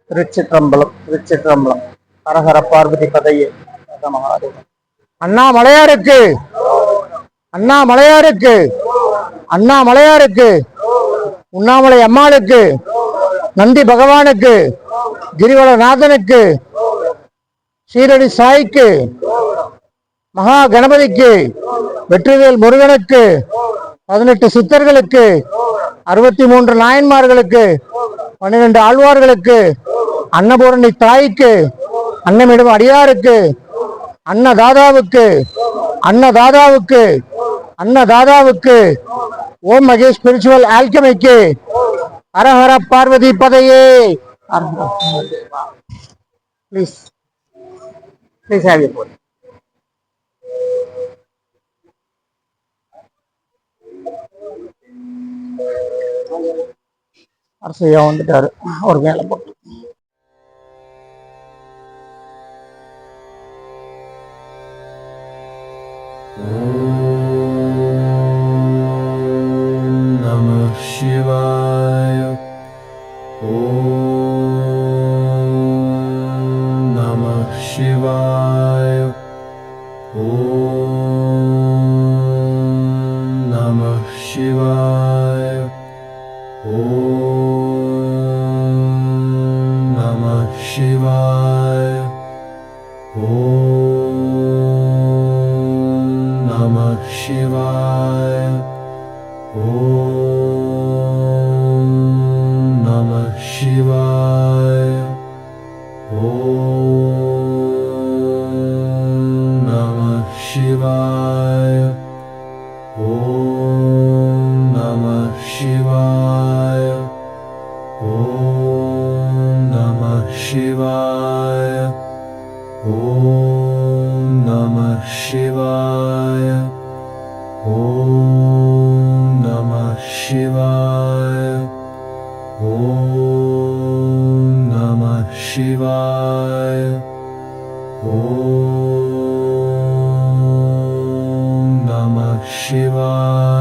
திருச்சிற்றம்பலம் திருச்சிற்றம்பலம். ஹரஹர பார்வதி பதையே மகாதேவன். அண்ணாமலையாருக்கு அண்ணாமலையாருக்கு அண்ணாமலையாருக்கு உண்ணாமலை அம்மாளுக்கு நந்தி பகவானுக்கு கிரிவலநாதனுக்கு சீரடி சாய்க்கு மகா கணபதிக்கு வெற்றிவேல் முருகனுக்கு 18 சித்தர்களுக்கு 63 நாயன்மார்களுக்கு 12 ஆழ்வார்களுக்கு அன்னபூரணி தாய்க்கு அன்னமிடும் அடியாருக்கு அன்னதாதாவுக்கு அன்னதாதாவுக்கு அன்னதாதாவுக்கு ஓம் மகேஷ் ஸ்பிரிச்சுவல் ஆல்கெமிக்கு ஹரஹர பார்வதி பதையே. Please please have you bought. Arasaiah வந்துட்டாரு ஒரு மேல போட்டு. Shivaya Om Namah Shivaya Om Namah Shivaya Om Namah Shivaya Om Namah Shivaya Shivaya Om Namah Shivaya Om Namah Shivaya Om Namah Shivaya Om Namah Shivaya Om Namah Shivaya Om Namah Shivaya Om Namah Shivaya